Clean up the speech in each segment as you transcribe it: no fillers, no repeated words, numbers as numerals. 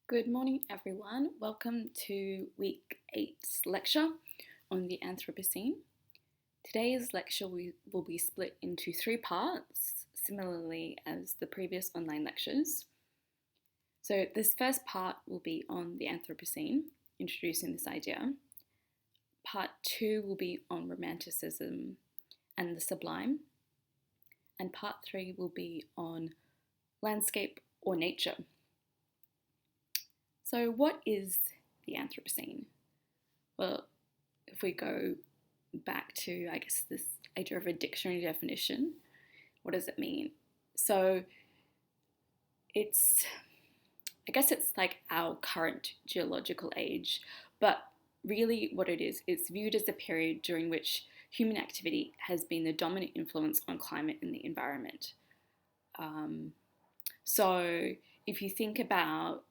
Good morning, everyone. Welcome to week 8's lecture on the Anthropocene. Today's lecture will be split into 3 parts, similarly as the previous online lectures. So this first part will be on the Anthropocene, introducing this idea. Part 2 will be on Romanticism and the sublime. And part 3 will be on landscape or nature. So what is the Anthropocene? Well, if we go back to, this idea of a dictionary definition, what does it mean? So it's like our current geological age, but really what it is, it's viewed as a period during which human activity has been the dominant influence on climate and the environment. So if you think about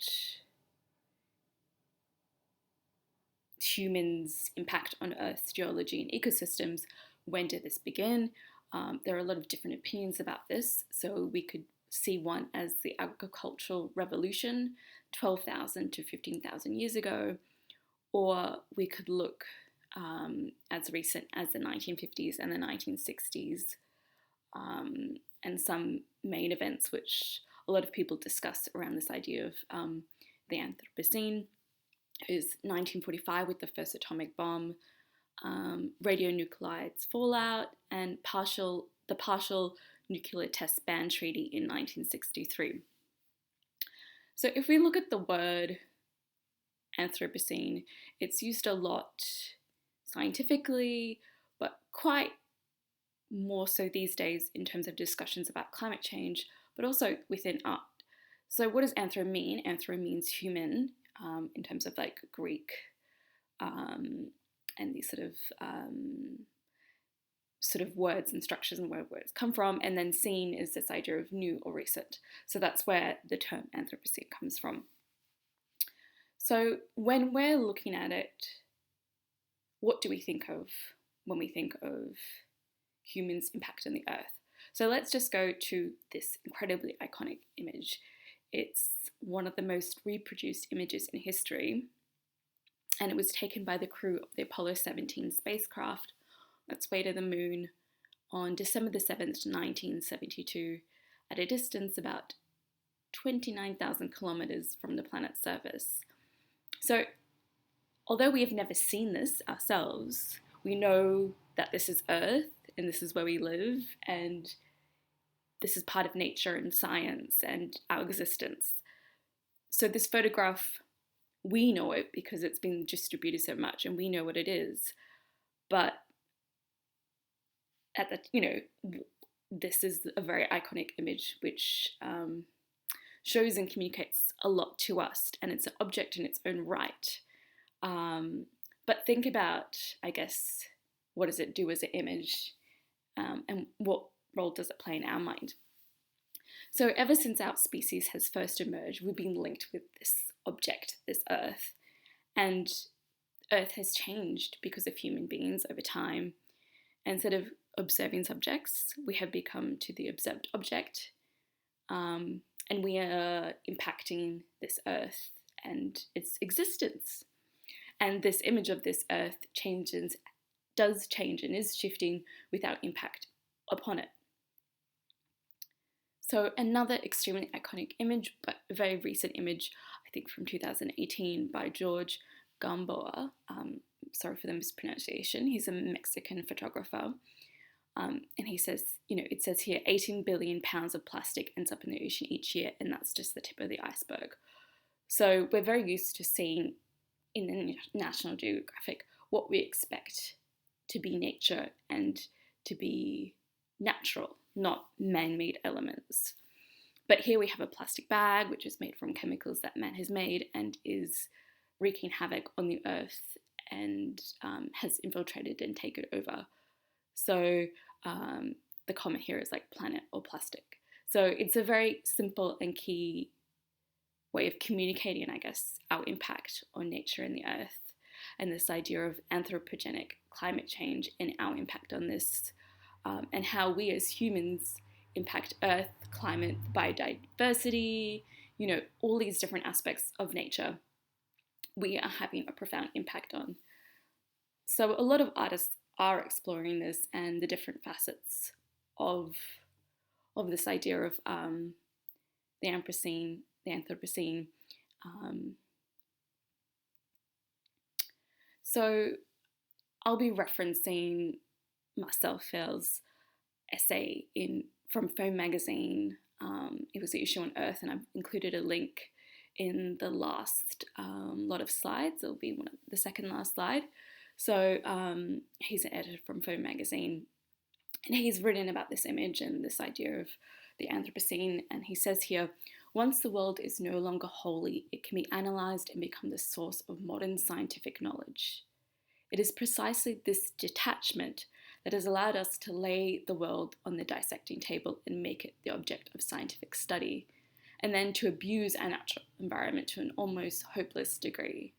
humans' impact on Earth's geology and ecosystems, when did this begin? There are a lot of different opinions about this. So we could see one as the agricultural revolution, 12,000 to 15,000 years ago, or we could look as recent as the 1950s and the 1960s, and some main events which a lot of people discuss around this idea of the Anthropocene is 1945 with the first atomic bomb, radionuclides fallout, and the partial nuclear test ban treaty in 1963. So if we look at the word Anthropocene, it's used a lot scientifically, but quite more so these days in terms of discussions about climate change, but also within art. So what does anthro mean? Anthro means human, in terms of like Greek, and these sort of words and structures and where words come from, and then scene is this idea of new or recent. So that's where the term Anthropocene comes from. So when we're looking at it, what do we think of when we think of humans' impact on the Earth? So let's just go to this incredibly iconic image. It's one of the most reproduced images in history, and it was taken by the crew of the Apollo 17 spacecraft on its way to the moon on December the 7th, 1972, at a distance about 29,000 kilometers from the planet's surface. So, although we have never seen this ourselves, we know that this is Earth and this is where we live, and this is part of nature and science and our existence. So this photograph, we know it because it's been distributed so much and we know what it is. But this is a very iconic image which shows and communicates a lot to us, and it's an object in its own right. But think about, what does it do as an image, and what role does it play in our mind? So ever since our species has first emerged, we've been linked with this object, this Earth, and Earth has changed because of human beings over time. Instead of observing subjects, we have become to the observed object, and we are impacting this Earth and its existence. And this image of this Earth does change and is shifting without impact upon it. So another extremely iconic image, but a very recent image, I think from 2018 by George Gamboa. Sorry for the mispronunciation. He's a Mexican photographer. And he says, it says here 18 billion pounds of plastic ends up in the ocean each year, and that's just the tip of the iceberg. So we're very used to seeing in the National Geographic what we expect to be nature and to be natural, not man-made elements. But here we have a plastic bag which is made from chemicals that man has made and is wreaking havoc on the Earth and has infiltrated and taken over. So the comment here is like planet or plastic. So it's a very simple and key way of communicating, our impact on nature and the Earth, and this idea of anthropogenic climate change and our impact on this, and how we as humans impact Earth, climate, biodiversity, all these different aspects of nature we are having a profound impact on. So a lot of artists are exploring this and the different facets of this idea of the Anthropocene. So I'll be referencing Marcel Fair's essay from Foam magazine. It was the issue on Earth, and I've included a link in the last lot of slides. It'll be the second last slide. So he's an editor from Foam magazine, and he's written about this image and this idea of the Anthropocene, and he says here, once the world is no longer holy, it can be analysed and become the source of modern scientific knowledge. It is precisely this detachment that has allowed us to lay the world on the dissecting table and make it the object of scientific study, and then to abuse our natural environment to an almost hopeless degree.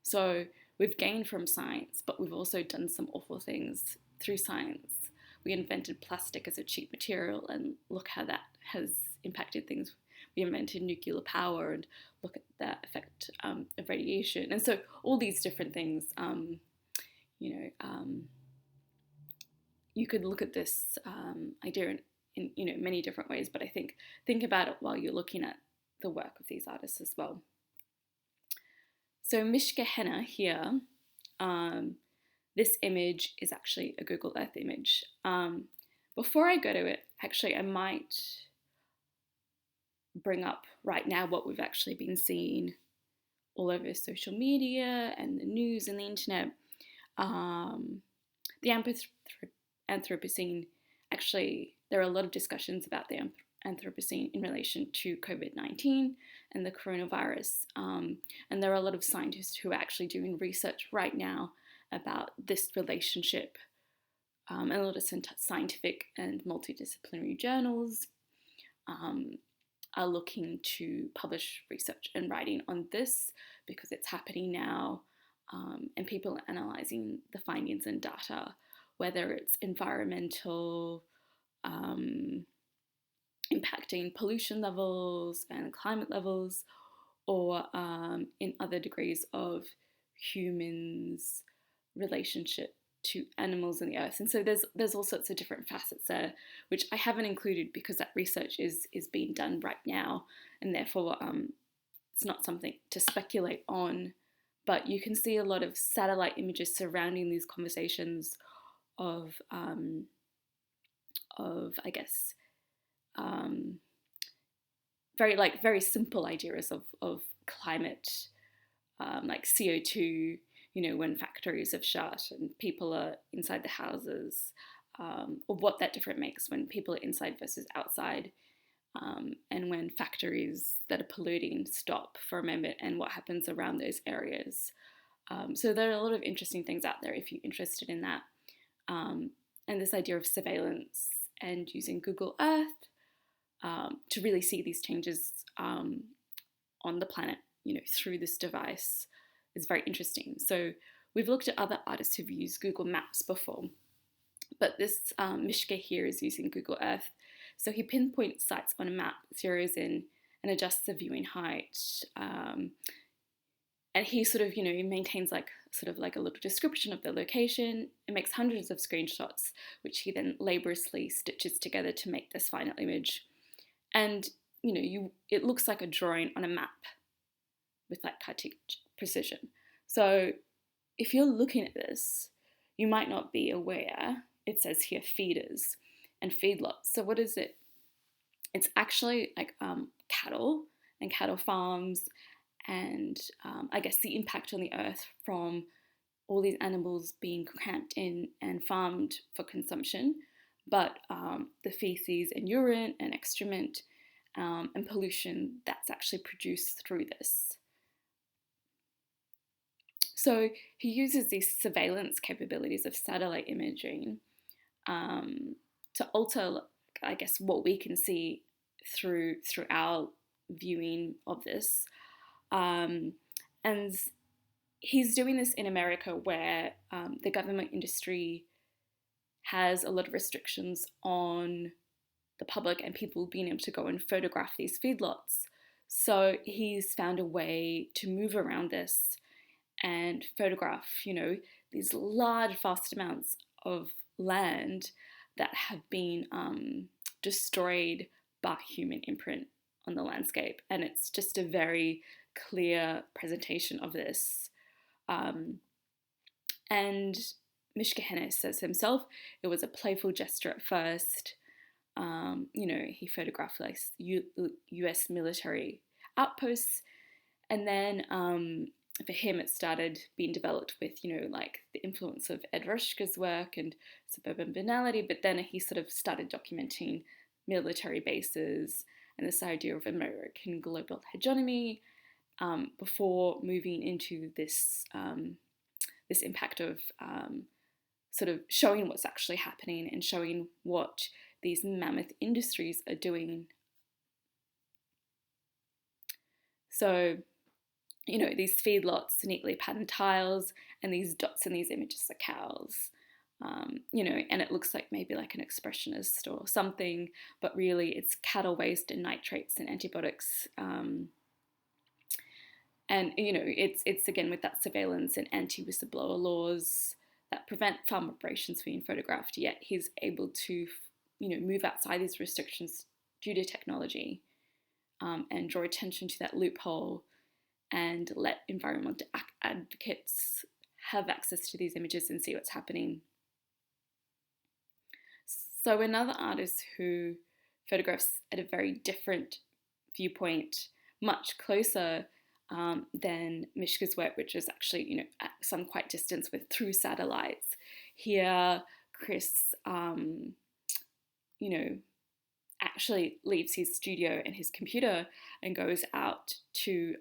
So we've gained from science, but we've also done some awful things through science. We invented plastic as a cheap material, and look how that has impacted things. We invented nuclear power, and look at the effect of radiation. And so all these different things, you could look at this idea in many different ways, but I think about it while you're looking at the work of these artists as well. So Mishka Henna here, this image is actually a Google Earth image. Before I go to it, actually I might bring up right now what we've actually been seeing all over social media and the news and the internet. The Anthropocene, actually, there are a lot of discussions about the Anthropocene in relation to COVID-19 and the coronavirus. And there are a lot of scientists who are actually doing research right now about this relationship. And a lot of scientific and multidisciplinary journals are looking to publish research and writing on this because it's happening now, and people are analysing the findings and data, whether it's environmental, impacting pollution levels and climate levels, or in other degrees of humans' relationship to animals and the earth. And so there's all sorts of different facets there, which I haven't included because that research is being done right now, and therefore it's not something to speculate on. But you can see a lot of satellite images surrounding these conversations of I guess very simple ideas of climate, like CO2. When factories have shut and people are inside the houses, or what that difference makes when people are inside versus outside, and when factories that are polluting stop for a moment and what happens around those areas. So there are a lot of interesting things out there if you're interested in that. And this idea of surveillance and using Google Earth to really see these changes on the planet, through this device is very interesting. So we've looked at other artists who've used Google Maps before, but this Mishka here is using Google Earth. So he pinpoints sites on a map, zeroes in, and adjusts the viewing height. And he sort of, he maintains like a little description of the location and makes hundreds of screenshots, which he then laboriously stitches together to make this final image. And, it looks like a drawing on a map with like cutting precision. So if you're looking at this, you might not be aware, it says here feeders and feedlots. So what is it? It's actually like cattle and cattle farms, and I guess the impact on the earth from all these animals being cramped in and farmed for consumption, but the feces and urine and excrement and pollution that's actually produced through this. So he uses these surveillance capabilities of satellite imaging to alter, I guess, what we can see through our viewing of this. And he's doing this in America where the government industry has a lot of restrictions on the public and people being able to go and photograph these feedlots. So he's found a way to move around this and photograph, these large, vast amounts of land that have been destroyed by human imprint on the landscape. And it's just a very clear presentation of this. And Mishkahene says himself, it was a playful gesture at first. He photographed like US military outposts, and then for him it started being developed with, like the influence of Ed Rushka's work and suburban banality, but then he sort of started documenting military bases and this idea of American global hegemony before moving into this this impact of sort of showing what's actually happening and showing what these mammoth industries are doing. So, these feedlots, neatly patterned tiles, and these dots in these images are cows. And it looks like maybe like an expressionist or something, but really it's cattle waste and nitrates and antibiotics. And it's again with that surveillance and anti-whistleblower laws that prevent farm operations being photographed. Yet he's able to, move outside these restrictions due to technology, and draw attention to that loophole, and let environmental advocates have access to these images and see what's happening. So another artist who photographs at a very different viewpoint, much closer than Mishka's work, which is actually, at some quite distance through satellites. Here, Chris, actually leaves his studio and his computer and goes out to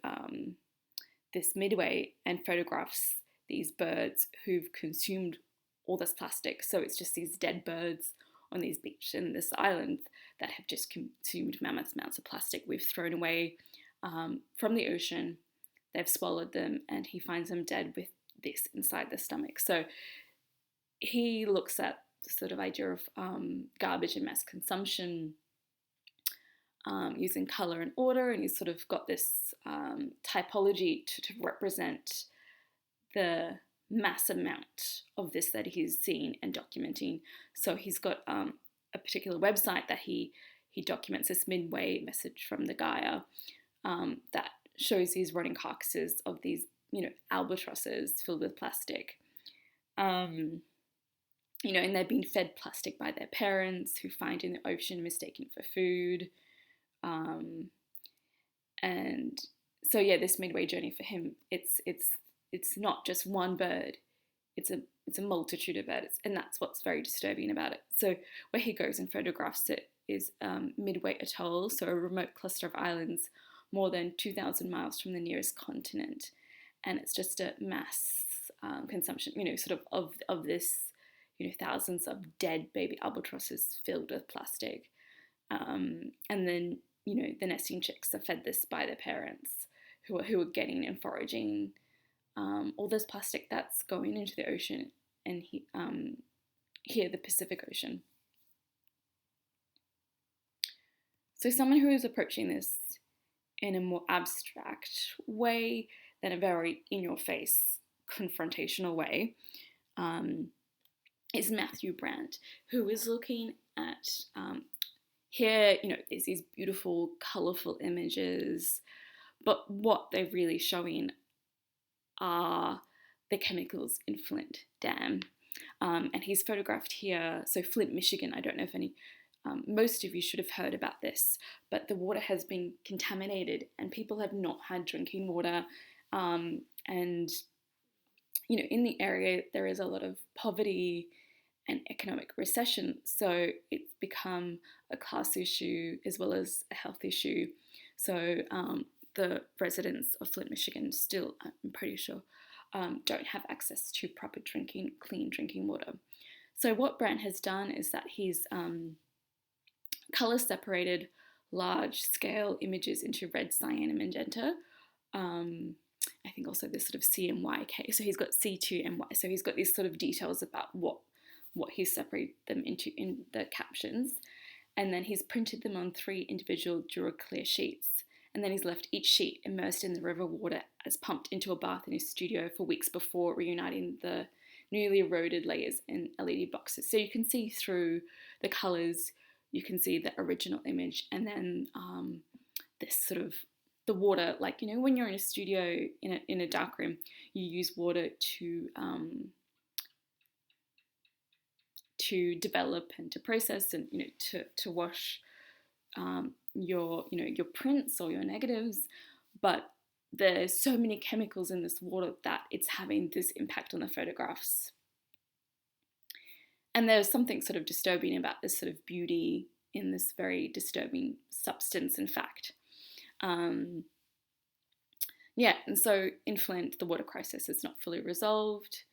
this midway and photographs these birds who've consumed all this plastic. So it's just these dead birds on these beaches in this island that have just consumed mammoth amounts of plastic we've thrown away from the ocean. They've swallowed them, and he finds them dead with this inside the stomach. So he looks at the sort of idea of garbage and mass consumption using colour and order, and he's sort of got this typology to represent the mass amount of this that he's seeing and documenting. So he's got a particular website that he documents this midway message from the Gaia that shows these rotting carcasses of these, albatrosses filled with plastic. And they've been fed plastic by their parents, who find in the ocean mistaken for food. And so this midway journey for him, it's not just one bird, it's a multitude of birds, and that's what's very disturbing about it. So where he goes and photographs it is Midway Atoll, so a remote cluster of islands more than 2,000 miles from the nearest continent, and it's just a mass consumption, sort of this, thousands of dead baby albatrosses filled with plastic, and then the nesting chicks are fed this by their parents, who are getting and foraging all this plastic that's going into the ocean, and here the Pacific Ocean. So someone who is approaching this in a more abstract way than a very in-your-face confrontational way is Matthew Brandt, who is looking at here, there's these beautiful, colourful images, but what they're really showing are the chemicals in Flint Dam. And he's photographed here, so Flint, Michigan, I don't know if most of you should have heard about this, but the water has been contaminated and people have not had drinking water. And, in the area, there is a lot of poverty and economic recession. So it's become a class issue as well as a health issue. So the residents of Flint, Michigan still, I'm pretty sure, don't have access to proper clean drinking water. So what Brandt has done is that he's colour separated large-scale images into red, cyan, and magenta. I think also this sort of C and Y. So he's got C2 and Y. So he's got these sort of details about what he's separated them into in the captions. And then he's printed them on 3 individual Duraclear sheets. and then he's left each sheet immersed in the river water as pumped into a bath in his studio for weeks before reuniting the newly eroded layers in LED boxes. So you can see through the colours, you can see the original image, and then this sort of the water, like, you know, when you're in a studio in a dark room, you use water to develop and to process and, you know, to wash your, you know, your prints or your negatives. But there's so many chemicals in this water that it's having this impact on the photographs. And there's something sort of disturbing about this sort of beauty in this very disturbing substance, in fact. Yeah, and so in Flint, the water crisis is not fully resolved,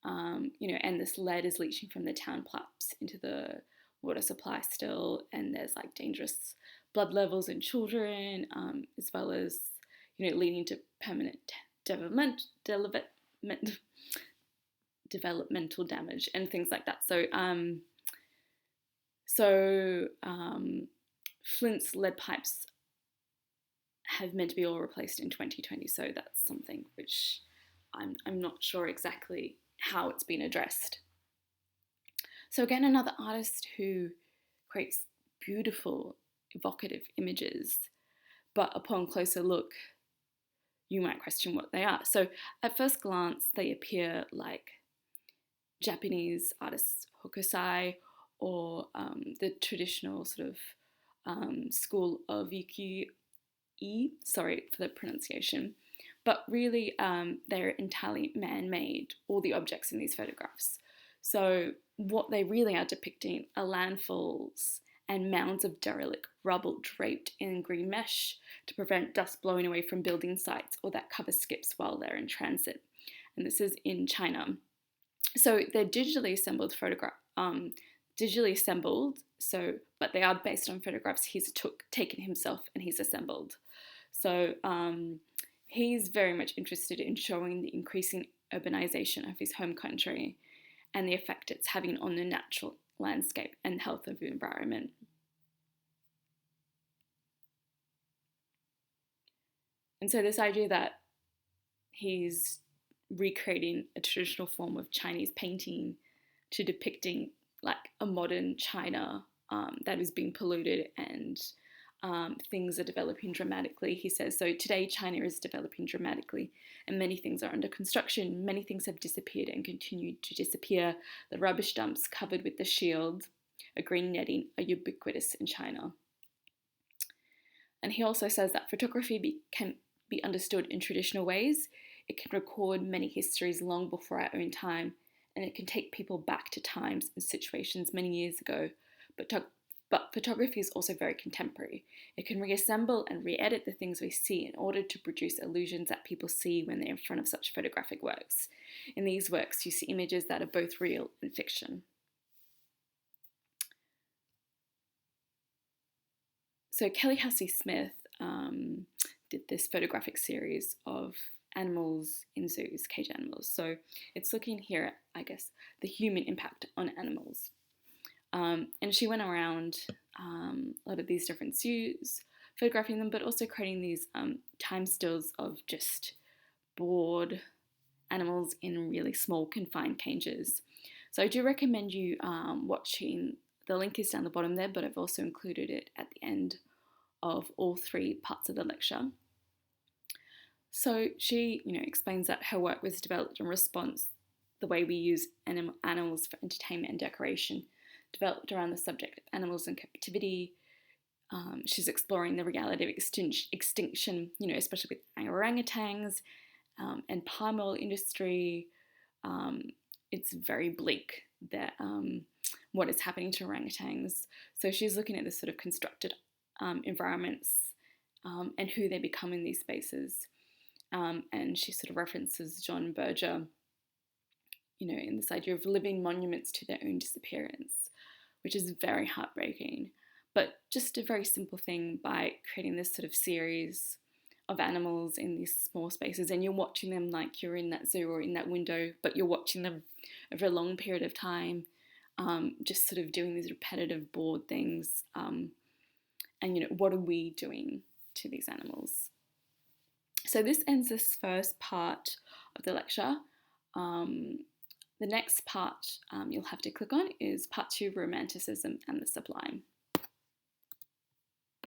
you know, and this lead is leaching from the town pipes into the water supply still, and there's like dangerous blood levels in children, as well as, you know, leading to permanent developmental damage and things like that. So Flint's lead pipes have meant to be all replaced in 2020, so that's something which I'm not sure exactly how it's been addressed. So again, another artist who creates beautiful, evocative images, but upon closer look, you might question what they are. So at first glance, they appear like Japanese artist Hokusai, or the traditional sort of school of ukiyo-e, sorry for the pronunciation, but really they're entirely man-made, all the objects in these photographs. So what they really are depicting are landfalls and mounds of derelict rubble draped in green mesh to prevent dust blowing away from building sites or that cover skips while they're in transit. And this is in China. So they're digitally assembled but they are based on photographs he's taken himself and he's assembled. So he's very much interested in showing the increasing urbanization of his home country and the effect it's having on the natural landscape and health of the environment. And so this idea that he's recreating a traditional form of Chinese painting to depicting like a modern China that is being polluted and things are developing dramatically, he says. So today China is developing dramatically and many things are under construction. Many things have disappeared and continue to disappear. The rubbish dumps covered with the shield, a green netting, are ubiquitous in China. And he also says that photography can be understood in traditional ways. It can record many histories long before our own time, and it can take people back to times and situations many years ago. But photography is also very contemporary. It can reassemble and re-edit the things we see in order to produce illusions that people see when they're in front of such photographic works. In these works, you see images that are both real and fiction. So Kelly Hussey Smith did this photographic series of animals in zoos, cage animals. So it's looking here at, I guess, the human impact on animals. And she went around a lot of these different zoos, photographing them, but also creating these time stills of just bored animals in really small confined cages. So I do recommend you watching. The link is down the bottom there, but I've also included it at the end of all three parts of the lecture. So she, explains that her work was developed in response the way we use animals for entertainment and decoration, developed around the subject of animals in captivity. She's exploring the reality of extinction, especially with orangutans and palm oil industry. It's very bleak that what is happening to orangutans. So she's looking at this sort of constructed environments and who they become in these spaces. And she sort of references John Berger, in this idea of living monuments to their own disappearance, which is very heartbreaking. But just a very simple thing by creating this sort of series of animals in these small spaces, and you're watching them like you're in that zoo or in that window, but you're watching them over a long period of time, just sort of doing these repetitive bored things. And what are we doing to these animals. So this ends this first part of the lecture. The next part you'll have to click on is part 2, Romanticism and the Sublime.